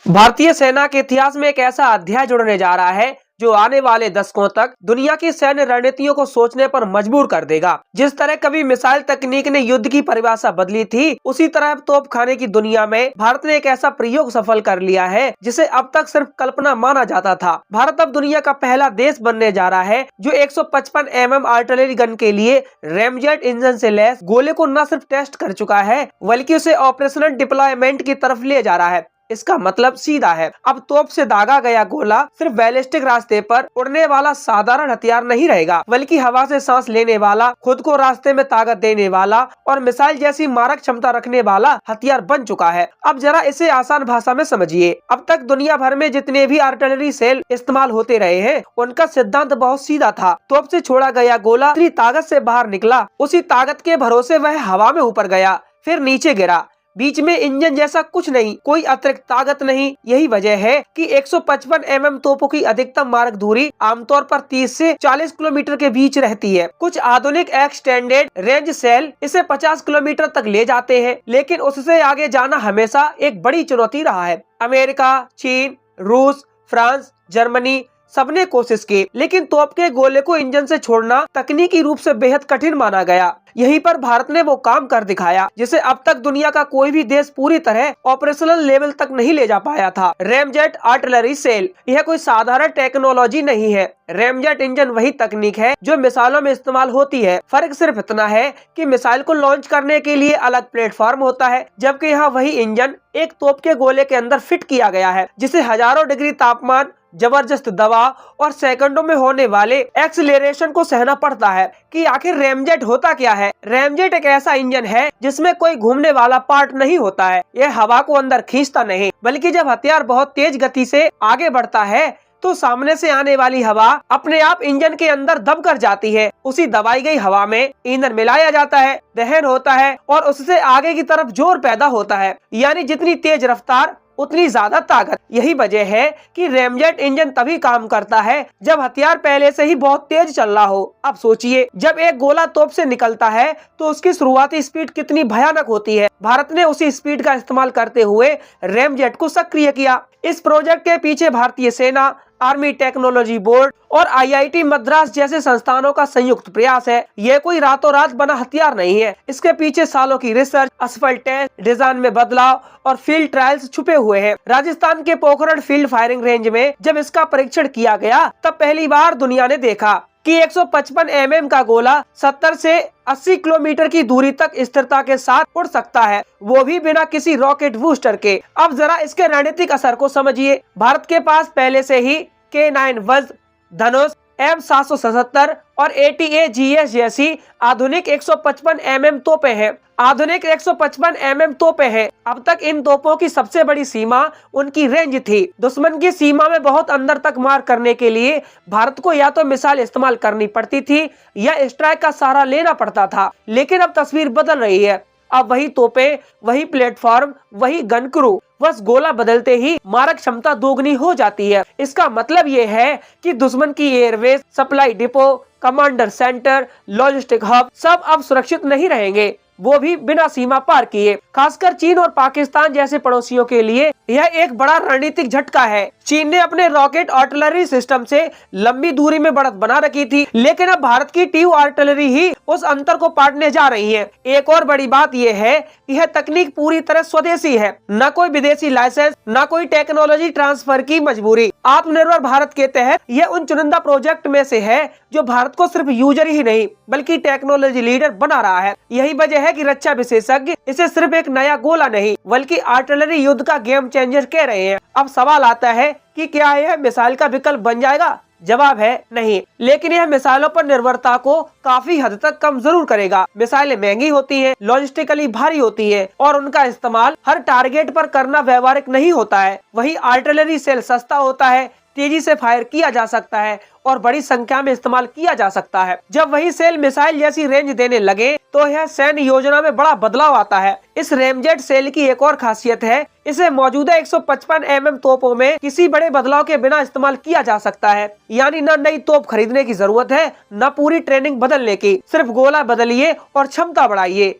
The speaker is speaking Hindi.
भारतीय सेना के इतिहास में एक ऐसा अध्याय जुड़ने जा रहा है जो आने वाले दशकों तक दुनिया की सैन्य रणनीतियों को सोचने पर मजबूर कर देगा। जिस तरह कभी मिसाइल तकनीक ने युद्ध की परिभाषा बदली थी, उसी तरह अब तोपखाने की दुनिया में भारत ने एक ऐसा प्रयोग सफल कर लिया है जिसे अब तक सिर्फ कल्पना माना जाता था। भारत अब दुनिया का पहला देश बनने जा रहा है जो 155 mm आर्टिलरी गन के लिए रैमजेट इंजन से लैस गोले को न सिर्फ टेस्ट कर चुका है बल्कि उसे ऑपरेशनल डिप्लॉयमेंट की तरफ ले जा रहा है। इसका मतलब सीधा है, अब तोप से दागा गया गोला सिर्फ बैलिस्टिक रास्ते पर उड़ने वाला साधारण हथियार नहीं रहेगा, बल्कि हवा से सांस लेने वाला, खुद को रास्ते में ताकत देने वाला और मिसाइल जैसी मारक क्षमता रखने वाला हथियार बन चुका है। अब जरा इसे आसान भाषा में समझिए। अब तक दुनिया भर में जितने भी आर्टिलरी सेल इस्तेमाल होते रहे हैं, उनका सिद्धांत बहुत सीधा था। तोप से छोड़ा गया गोला जितनी ताकत से बाहर निकला, उसी ताकत के भरोसे वह हवा में ऊपर गया, फिर नीचे गिरा। बीच में इंजन जैसा कुछ नहीं, कोई अतिरिक्त ताकत नहीं। यही वजह है कि 155 mm तोपों की अधिकतम मारक दूरी आमतौर पर 30 से 40 किलोमीटर के बीच रहती है। कुछ आधुनिक एक्सटेंडेड रेंज सेल इसे 50 किलोमीटर तक ले जाते हैं, लेकिन उससे आगे जाना हमेशा एक बड़ी चुनौती रहा है। अमेरिका, चीन, रूस, फ्रांस, जर्मनी सबने कोशिश की, लेकिन तोप के गोले को इंजन से छोड़ना तकनीकी रूप से बेहद कठिन माना गया। यहीं पर भारत ने वो काम कर दिखाया जिसे अब तक दुनिया का कोई भी देश पूरी तरह ऑपरेशनल लेवल तक नहीं ले जा पाया था। रैमजेट आर्टिलरी सेल, यह कोई साधारण टेक्नोलॉजी नहीं है। रैमजेट इंजन वही तकनीक है जो मिसाइलों में इस्तेमाल होती है। फर्क सिर्फ इतना है कि मिसाइल को लॉन्च करने के लिए अलग प्लेटफॉर्म होता है, जबकि यहाँ वही इंजन एक तोप के गोले के अंदर फिट किया गया है, जिसे हजारों डिग्री तापमान, जबरदस्त दबाव और सेकंडों में होने वाले एक्सीलरेशन को सहना पड़ता है। कि आखिर रैमजेट होता क्या है? रैमजेट एक ऐसा इंजन है जिसमें कोई घूमने वाला पार्ट नहीं होता है। यह हवा को अंदर खींचता नहीं, बल्कि जब हथियार बहुत तेज गति से आगे बढ़ता है तो सामने से आने वाली हवा अपने आप इंजन के अंदर दब कर जाती है। उसी दबाई गई हवा में ईंधन मिलाया जाता है, दहन होता है और उससे आगे की तरफ जोर पैदा होता है। यानी जितनी तेज रफ्तार उतनी ज्यादा ताकत। यही वजह है कि रैमजेट इंजन तभी काम करता है जब हथियार पहले से ही बहुत तेज चल रहा हो। अब सोचिए, जब एक गोला तोप से निकलता है तो उसकी शुरुआती स्पीड कितनी भयानक होती है। भारत ने उसी स्पीड का इस्तेमाल करते हुए रैमजेट को सक्रिय किया। इस प्रोजेक्ट के पीछे भारतीय सेना, आर्मी टेक्नोलॉजी बोर्ड और IIT मद्रास जैसे संस्थानों का संयुक्त प्रयास है। यह कोई रातों रात बना हथियार नहीं है। इसके पीछे सालों की रिसर्च, असफल टेस्ट, डिजाइन में बदलाव और फील्ड ट्रायल्स छुपे हुए हैं। राजस्थान के पोखरण फील्ड फायरिंग रेंज में जब इसका परीक्षण किया गया, तब पहली बार दुनिया ने देखा कि 155 mm का गोला 70 से 80 किलोमीटर की दूरी तक स्थिरता के साथ उड़ सकता है, वो भी बिना किसी रॉकेट बूस्टर के। अब जरा इसके रणनीतिक असर को समझिए। भारत के पास पहले से ही K9 वज्र, धनुष, M777 और ATA-GS जैसी आधुनिक 155 mm तोपें हैं। आधुनिक 155 mm तोपें हैं। अब तक इन तोपों की सबसे बड़ी सीमा उनकी रेंज थी। दुश्मन की सीमा में बहुत अंदर तक मार करने के लिए भारत को या तो मिसाइल इस्तेमाल करनी पड़ती थी या स्ट्राइक का सहारा लेना पड़ता था। लेकिन अब तस्वीर बदल रही है। अब वही तोपें, वही प्लेटफॉर्म, वही गन क्रू, बस गोला बदलते ही मारक क्षमता दोगुनी हो जाती है। इसका मतलब ये है कि दुश्मन की Airways, supply depot, commander centre, logistic hub सब अब सुरक्षित नहीं रहेंगे, वो भी बिना सीमा पार किए। खासकर चीन और पाकिस्तान जैसे पड़ोसियों के लिए यह एक बड़ा रणनीतिक झटका है। चीन ने अपने रॉकेट आर्टिलरी सिस्टम से लंबी दूरी में बढ़त बना रखी थी, लेकिन अब भारत की ट्यू आर्टिलरी ही उस अंतर को पाटने जा रही है। एक और बड़ी बात यह है कि यह तकनीक पूरी तरह स्वदेशी है, न कोई विदेशी लाइसेंस, न कोई टेक्नोलॉजी ट्रांसफर की मजबूरी। आत्मनिर्भर भारत के तहत यह उन चुनिंदा प्रोजेक्ट में से है जो भारत को सिर्फ यूजर ही नहीं बल्कि टेक्नोलॉजी लीडर बना रहा है। यही वजह है कि रक्षा विशेषज्ञ इसे सिर्फ एक नया गोला नहीं बल्कि आर्टिलरी युद्ध का गेम चेंजर कह रहे हैं। अब सवाल आता है कि क्या यह मिसाइल का विकल्प बन जाएगा? जवाब है नहीं, लेकिन यह मिसाइलों पर निर्भरता को काफी हद तक कम जरूर करेगा। मिसाइलें महंगी होती हैं, लॉजिस्टिकली भारी होती है और उनका इस्तेमाल हर टारगेट पर करना व्यवहारिक नहीं होता है। वही आर्टिलरी सेल सस्ता होता है, तेजी से फायर किया जा सकता है और बड़ी संख्या में इस्तेमाल किया जा सकता है। जब वही सेल मिसाइल जैसी रेंज देने लगे तो यह सैन्य योजना में बड़ा बदलाव आता है। इस रैमजेट सेल की एक और खासियत है, इसे मौजूदा 155 mm तोपों में किसी बड़े बदलाव के बिना इस्तेमाल किया जा सकता है। यानी न नई तोप खरीदने की जरूरत है, न पूरी ट्रेनिंग बदलने की, सिर्फ गोला बदलिए और क्षमता बढ़ाइए।